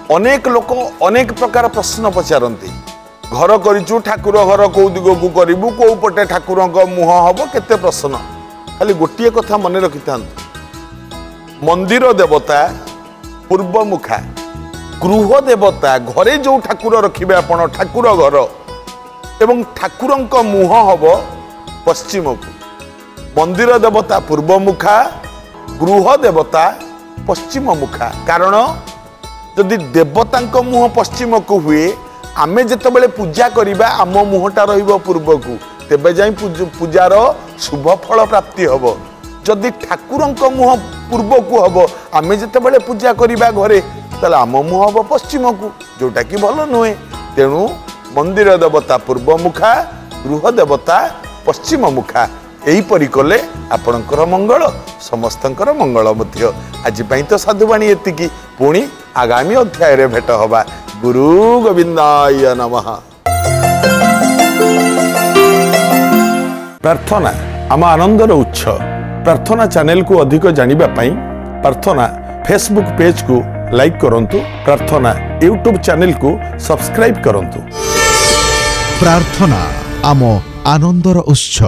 अनेक लोक अनेक प्रकार प्रश्न पचारती घर करूँ ठाकुर घर कौ दिग को करूँ कौ पटे ठाकुर मुह हम केते प्रश्न खाली गोटे कथा मन रखि था मंदिर देवता पूर्वमुखा गृह देवता घरे जो ठाकुर रखिबे आपण ठाकुर घर एवं ठाकुर मुह हम पश्चिम को मंदिर देवता पूर्वमुखा गृह देवता पश्चिम मुखा कारण जदि देवता मुह पश्चिम को हुए आमे जिते पूजा करिबा आम मुहटा रहिबो पूर्व को तेबे जाई पूजार शुभ फल प्राप्ति हब जदि ठाकुर मुह पूर्व को हब आमे जिते पूजा करिबा घरे ताले आम मुह हब पश्चिम को जोटा कि भल नुहे तेणु मंदिर देवता पूर्व मुखा गृह देवता पश्चिम मुखा यहीपरि कले आपणकर मंगल समस्तंकर मंगल मध्य आज तो साधुवाणी एतिकी पुणी आगामी अध्याय रे भेट हवा गुरु गोविंदाय नमः। प्रार्थना आम आनंदर उत्स प्रार्थना चैनल को अधिक जानिबा पई प्रार्थना फेसबुक पेज को लाइक करंतु प्रार्थना यूट्यूब चैनल को सब्सक्राइब करंतु। प्रार्थना आम आनंदर उत्स।